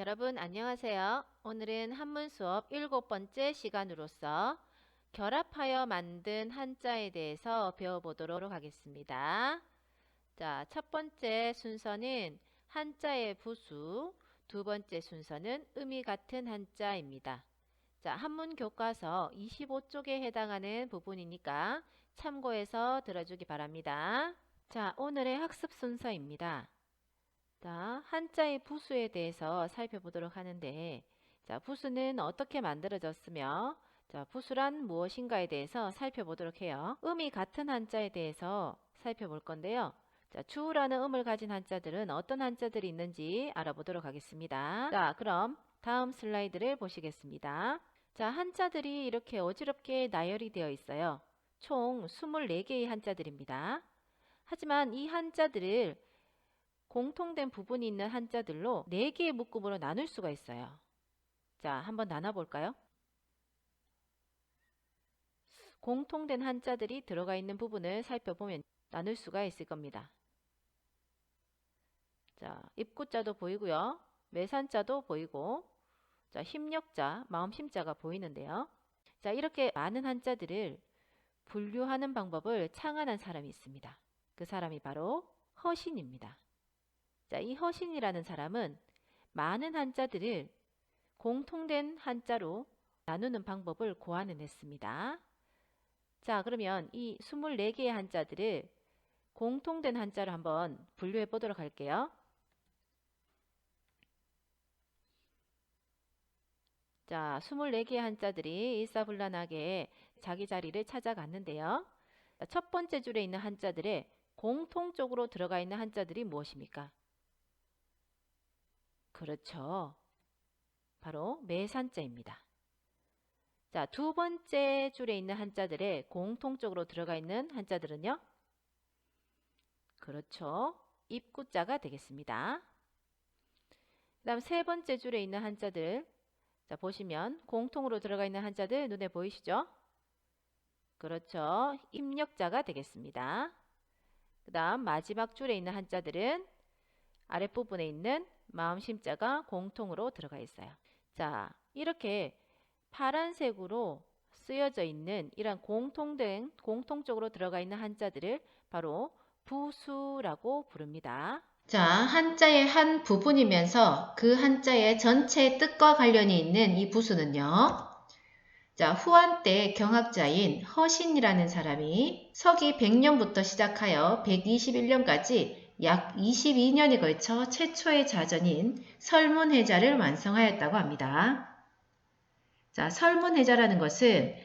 여러분 안녕하세요. 오늘은 한문 수업 7번째 시간으로서 결합하여 만든 한자에 대해서 배워보도록 하겠습니다. 자, 첫 번째 순서는 한자의 부수, 두 번째 순서는 의미 같은 한자입니다. 자, 한문 교과서 25쪽에 해당하는 부분이니까 참고해서 들어주기 바랍니다. 자, 오늘의 학습 순서입니다. 자, 한자의 부수에 대해서 살펴보도록 하는데, 자, 부수는 어떻게 만들어졌으며, 자, 부수란 무엇인가에 대해서 살펴보도록 해요. 음이 같은 한자에 대해서 살펴볼 건데요. 자, 주라는 음을 가진 한자들은 어떤 한자들이 있는지 알아보도록 하겠습니다. 자, 그럼 다음 슬라이드를 보시겠습니다. 자, 한자들이 이렇게 어지럽게 나열이 되어 있어요. 총 24개의 한자들입니다. 하지만 이 한자들을 공통된 부분이 있는 한자들로 4개의 묶음으로 나눌 수가 있어요. 자, 한번 나눠볼까요? 공통된 한자들이 들어가 있는 부분을 살펴보면 나눌 수가 있을 겁니다. 자, 입구자도 보이고요. 매산자도 보이고, 자, 힘력자, 마음심자가 보이는데요. 자, 이렇게 많은 한자들을 분류하는 방법을 창안한 사람이 있습니다. 그 사람이 바로 허신입니다. 자, 이 허신이라는 사람은 많은 한자들을 공통된 한자로 나누는 방법을 고안해냈습니다. 자, 그러면 이 24개의 한자들을 공통된 한자로 한번 분류해 보도록 할게요. 자, 24개의 한자들이 일사불란하게 자기 자리를 찾아갔는데요. 자, 첫 번째 줄에 있는 한자들의 공통적으로 들어가 있는 한자들이 무엇입니까? 그렇죠. 바로 매산자입니다. 자, 두 번째 줄에 있는 한자들의 공통적으로 들어가 있는 한자들은요? 그렇죠. 입구자가 되겠습니다. 그 다음 세 번째 줄에 있는 한자들, 자, 보시면 공통으로 들어가 있는 한자들 눈에 보이시죠? 그렇죠. 입력자가 되겠습니다. 그 다음 마지막 줄에 있는 한자들은 아랫부분에 있는 마음심자가 공통으로 들어가 있어요. 자, 이렇게 파란색으로 쓰여져 있는 이런 공통적으로 들어가 있는 한자들을 바로 부수라고 부릅니다. 자, 한자의 한 부분이면서 그 한자의 전체 뜻과 관련이 있는 이 부수는요. 자, 후한 때 경학자인 허신이라는 사람이 서기 100년부터 시작하여 121년까지 약 22년에 걸쳐 최초의 자전인 설문해자를 완성하였다고 합니다. 자, 설문해자라는 것은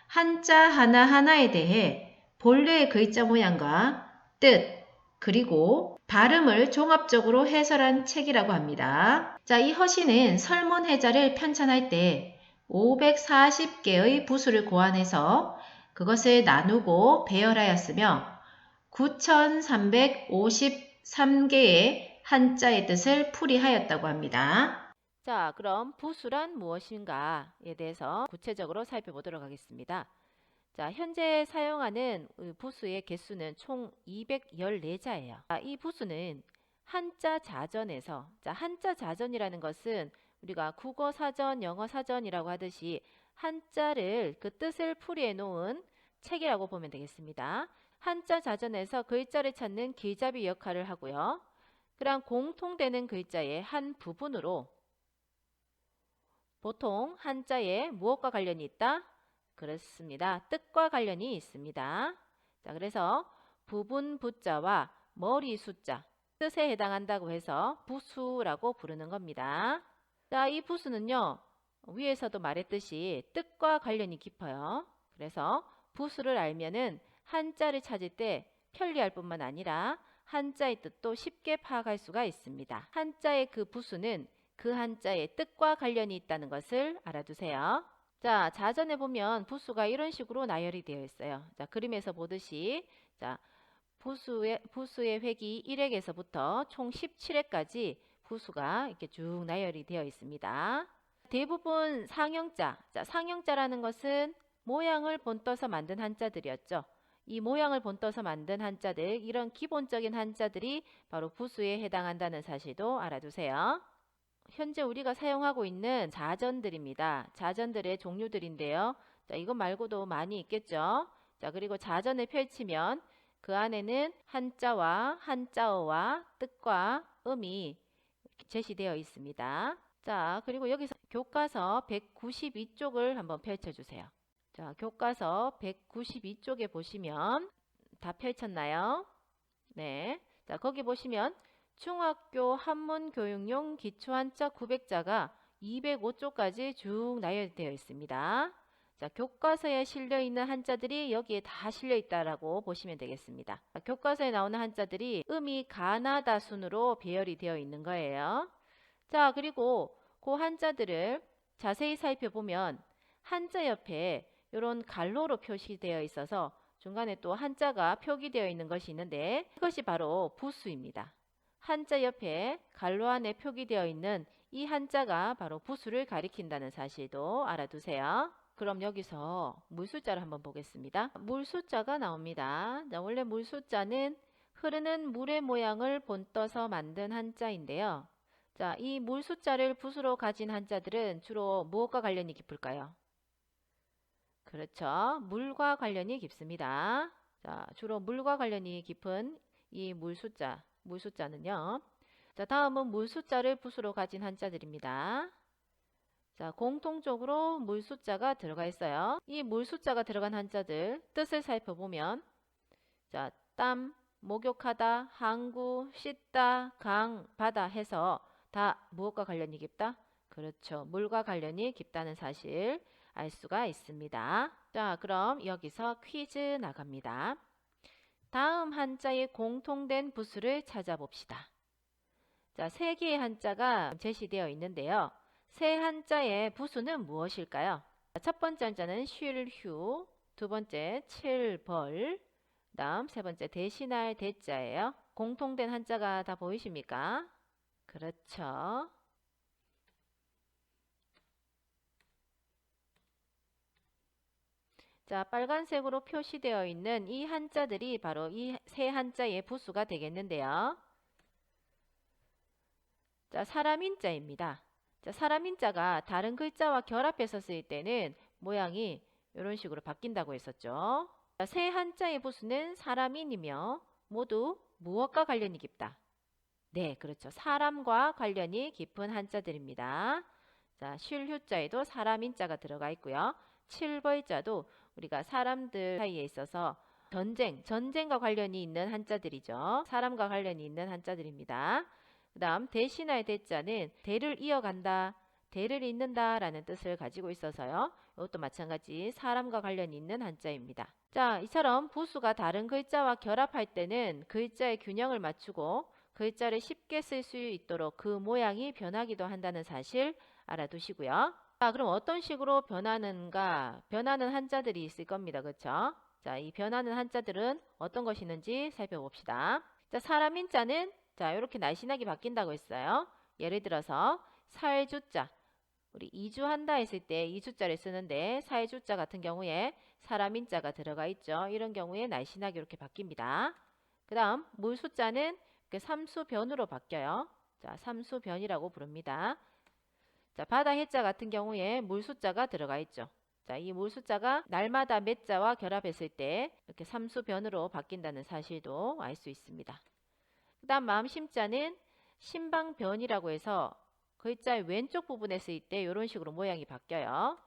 한자 하나하나에 대해 본래의 글자 모양과 뜻, 그리고 발음을 종합적으로 해설한 책이라고 합니다. 자, 이 허신은 설문해자를 편찬할 때 540개의 부수를 고안해서 그것을 나누고 배열하였으며 9353개의 한자의 뜻을 풀이하였다고 합니다. 자, 그럼 부수란 무엇인가에 대해서 구체적으로 살펴보도록 하겠습니다. 자, 현재 사용하는 부수의 개수는 총 214자예요. 이 부수는 한자 자전에서, 자, 한자 자전이라는 것은 우리가 국어 사전, 영어 사전이라고 하듯이 한자를 그 뜻을 풀이해 놓은 책이라고 보면 되겠습니다. 한자 자전에서 글자를 찾는 길잡이 역할을 하고요. 그러한 공통되는 글자의 한 부분으로 보통 한자에 무엇과 관련이 있다? 그렇습니다. 뜻과 관련이 있습니다. 자, 그래서 부분 부자와 머리 숫자, 뜻에 해당한다고 해서 부수라고 부르는 겁니다. 자, 이 부수는요, 위에서도 말했듯이 뜻과 관련이 깊어요. 그래서 부수를 알면은 한자를 찾을 때 편리할 뿐만 아니라 한자의 뜻도 쉽게 파악할 수가 있습니다. 한자의 그 부수는 그 한자의 뜻과 관련이 있다는 것을 알아두세요. 자, 자전에 보면 부수가 이런 식으로 나열이 되어 있어요. 자, 그림에서 보듯이 자, 부수의 획이 1획에서부터 총 17획까지 부수가 이렇게 쭉 나열이 되어 있습니다. 대부분 상형자, 자, 상형자라는 것은 모양을 본떠서 만든 한자들이었죠. 이 모양을 본떠서 만든 한자들, 이런 기본적인 한자들이 바로 부수에 해당한다는 사실도 알아두세요. 현재 우리가 사용하고 있는 자전들입니다. 자전들의 종류들인데요. 자, 이것 말고도 많이 있겠죠. 자, 그리고 자전을 펼치면 그 안에는 한자와 한자어와 뜻과 음이 제시되어 있습니다. 자, 그리고 여기서 교과서 192쪽을 한번 펼쳐주세요. 자, 교과서 192쪽에 보시면 다 펼쳤나요? 네. 자, 거기 보시면 중학교 한문교육용 기초한자 900자가 205쪽까지 쭉 나열되어 있습니다. 자, 교과서에 실려 있는 한자들이 여기에 다 실려 있다라고 보시면 되겠습니다. 자, 교과서에 나오는 한자들이 음이 가나다 순으로 배열이 되어 있는 거예요. 자, 그리고 그 한자들을 자세히 살펴보면 한자 옆에 이런 갈로로 표시되어 있어서 중간에 또 한자가 표기되어 있는 것이 있는데 이것이 바로 부수입니다. 한자 옆에 갈로 안에 표기되어 있는 이 한자가 바로 부수를 가리킨다는 사실도 알아두세요. 그럼 여기서 물숫자를 한번 보겠습니다. 물숫자가 나옵니다. 자, 원래 물숫자는 흐르는 물의 모양을 본떠서 만든 한자인데요. 자, 이 물숫자를 붓으로 가진 한자들은 주로 무엇과 관련이 깊을까요? 그렇죠. 물과 관련이 깊습니다. 자, 주로 물과 관련이 깊은 이 물숫자는요. 자, 다음은 물숫자를 붓으로 가진 한자들입니다. 자, 공통적으로 물숫자가 들어가 있어요. 이 물숫자가 들어간 한자들 뜻을 살펴보면 자, 땀, 목욕하다, 항구, 씻다, 강, 바다 해서 다 무엇과 관련이 깊다? 그렇죠. 물과 관련이 깊다는 사실 알 수가 있습니다. 자, 그럼 여기서 퀴즈 나갑니다. 다음 한자의 공통된 부수를 찾아봅시다. 자, 세 개의 한자가 제시되어 있는데요. 세 한자의 부수는 무엇일까요? 첫 번째 한자는 쉴휴, 두 번째 칠벌, 다음 세 번째 대신할 대자예요. 공통된 한자가 다 보이십니까? 그렇죠. 자, 빨간색으로 표시되어 있는 이 한자들이 바로 이 세 한자의 부수가 되겠는데요. 자, 사람인자입니다. 자, 사람인자가 다른 글자와 결합해서 쓰일 때는 모양이 이런 식으로 바뀐다고 했었죠. 자, 세 한자의 부수는 사람인이며 모두 무엇과 관련이 깊다? 네, 그렇죠. 사람과 관련이 깊은 한자들입니다. 자, 쉴휴자에도 사람인자가 들어가 있고요. 칠벌자도 우리가 사람들 사이에 있어서 전쟁과 관련이 있는 한자들이죠. 사람과 관련이 있는 한자들입니다. 그 다음 대신할 대자는 대를 이어간다, 대를 잇는다 라는 뜻을 가지고 있어서요. 이것도 마찬가지 사람과 관련이 있는 한자입니다. 자, 이처럼 부수가 다른 글자와 결합할 때는 글자의 균형을 맞추고 글자를 쉽게 쓸 수 있도록 그 모양이 변하기도 한다는 사실 알아두시고요. 자, 그럼 어떤 식으로 변하는가? 변하는 한자들이 있을 겁니다. 그렇죠? 자, 이 변하는 한자들은 어떤 것이 있는지 살펴봅시다. 자, 사람인자는 자, 이렇게 날씬하게 바뀐다고 했어요. 예를 들어서 살주자. 우리 이주한다 했을 때 이주자를 쓰는데 살주자 같은 경우에 사람인자가 들어가 있죠. 이런 경우에 날씬하게 이렇게 바뀝니다. 그 다음 물숫자는 삼수변으로 바뀌어요. 자, 삼수변이라고 부릅니다. 자, 바다 해자 같은 경우에 물숫자가 들어가 있죠. 자, 이 물숫자가 날마다 맷자와 결합했을 때 이렇게 삼수변으로 바뀐다는 사실도 알 수 있습니다. 그 다음 마음심자는 신방변이라고 해서 글자의 왼쪽 부분에 쓰일 때 이런 식으로 모양이 바뀌어요.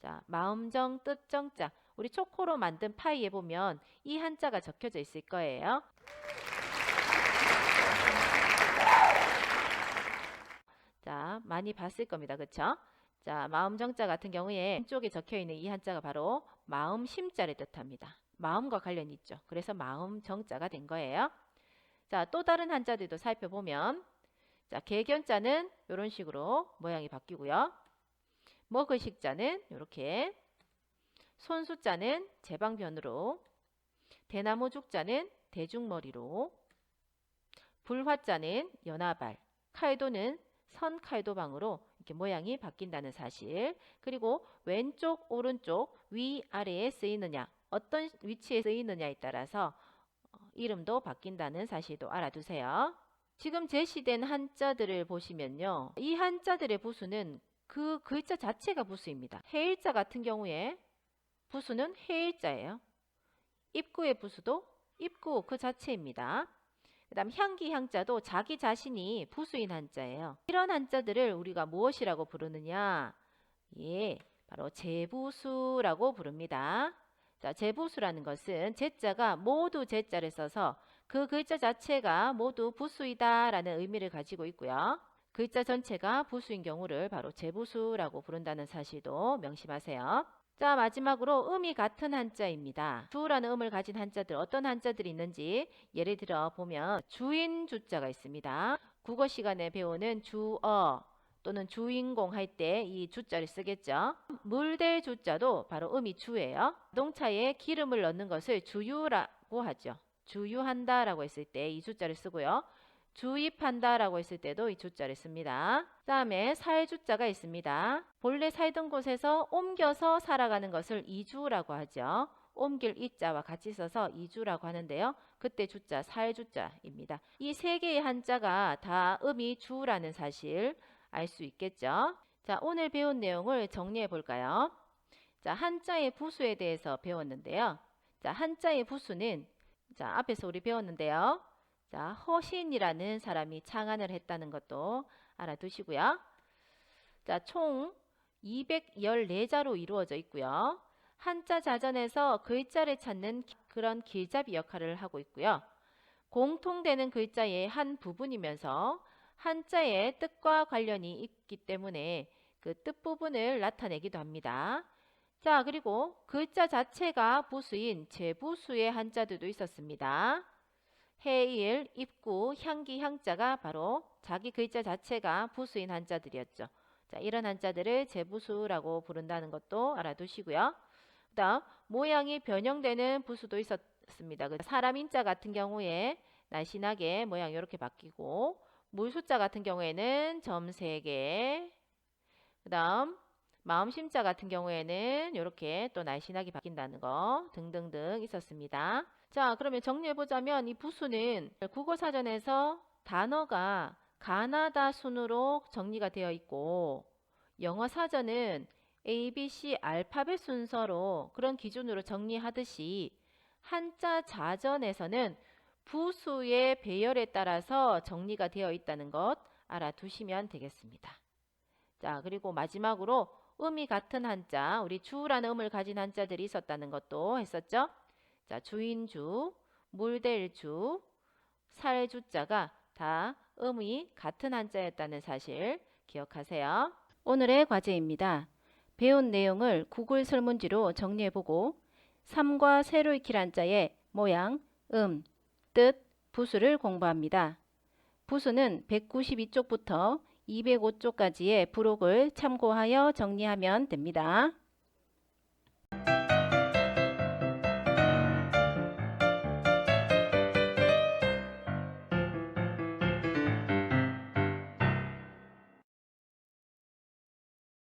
자, 마음정, 뜻정자. 우리 초코로 만든 파이에 보면 이 한자가 적혀져 있을 거예요. 자, 많이 봤을 겁니다. 그쵸? 자, 마음정자 같은 경우에 왼쪽에 적혀 있는 이 한자가 바로 마음심자를 뜻합니다. 마음과 관련이 있죠. 그래서 마음정자가 된 거예요. 자, 또 다른 한자들도 살펴보면 자, 개견자는 이런 식으로 모양이 바뀌고요. 먹을식자는 이렇게, 손수자는 제방변으로, 대나무죽자는 대중머리로, 불화자는 연하발, 칼도는 선칼도방으로 이렇게 모양이 바뀐다는 사실, 그리고 왼쪽, 오른쪽, 위, 아래에 쓰이느냐, 어떤 위치에 쓰이느냐에 따라서 이름도 바뀐다는 사실도 알아두세요. 지금 제시된 한자들을 보시면요. 이 한자들의 부수는 그 글자 자체가 부수입니다. 해일자 같은 경우에 부수는 해일자예요. 입구의 부수도 입구 그 자체입니다. 그 다음 향기 향자도 자기 자신이 부수인 한자예요. 이런 한자들을 우리가 무엇이라고 부르느냐? 예, 바로 제부수라고 부릅니다. 자, 제부수라는 것은 제자가 모두 제자를 써서 그 글자 자체가 모두 부수이다 라는 의미를 가지고 있고요. 글자 전체가 부수인 경우를 바로 제부수라고 부른다는 사실도 명심하세요. 자, 마지막으로 음이 같은 한자입니다. 주라는 음을 가진 한자들 어떤 한자들이 있는지 예를 들어 보면 주인 주자가 있습니다. 국어 시간에 배우는 주어 또는 주인공 할 때 이 주자를 쓰겠죠. 물될 주자도 바로 음이 주예요. 자동차에 기름을 넣는 것을 주유라고 하죠. 주유한다라고 했을 때 이 주자를 쓰고요. 주입한다라고 했을 때도 이 주자를 씁니다. 그 다음에 살 주자가 있습니다. 본래 살던 곳에서 옮겨서 살아가는 것을 이주라고 하죠. 옮길 이자와 같이 써서 이주라고 하는데요. 그때 주자 살 주자입니다. 이 세 개의 한자가 다 음이 주라는 사실 알 수 있겠죠. 자, 오늘 배운 내용을 정리해 볼까요? 자, 한자의 부수에 대해서 배웠는데요. 자, 한자의 부수는 자, 앞에서 우리 배웠는데요. 자, 허신이라는 사람이 창안을 했다는 것도 알아두시고요. 자, 총 214자로 이루어져 있고요. 한자 자전에서 글자를 찾는 그런 길잡이 역할을 하고 있고요. 공통되는 글자의 한 부분이면서 한자의 뜻과 관련이 있기 때문에 그 뜻 부분을 나타내기도 합니다. 자, 그리고 글자 자체가 부수인 제부수의 한자들도 있었습니다. 해일, 입구, 향기, 향자가 바로 자기 글자 자체가 부수인 한자들이었죠. 자, 이런 한자들을 제부수라고 부른다는 것도 알아두시고요. 그 다음 모양이 변형되는 부수도 있었습니다. 사람 인자 같은 경우에 날씬하게 모양 이렇게 바뀌고 물수자 같은 경우에는 점 3개, 그 다음 마음심자 같은 경우에는 이렇게 또 날씬하게 바뀐다는 거 등등등 있었습니다. 자, 그러면 정리해보자면 이 부수는 국어사전에서 단어가 가나다 순으로 정리가 되어 있고 영어사전은 A, B, C 알파벳 순서로 그런 기준으로 정리하듯이 한자 자전에서는 부수의 배열에 따라서 정리가 되어 있다는 것 알아두시면 되겠습니다. 자, 그리고 마지막으로 음이 같은 한자, 우리 주라는 음을 가진 한자들이 있었다는 것도 했었죠. 자, 주인주, 물될주, 살주자가 다 음이 같은 한자였다는 사실 기억하세요. 오늘의 과제입니다. 배운 내용을 구글 설문지로 정리해보고 3과 세로 익힐 한자의 모양, 뜻, 부수를 공부합니다. 부수는 192쪽부터 205쪽까지의 부록을 참고하여 정리하면 됩니다.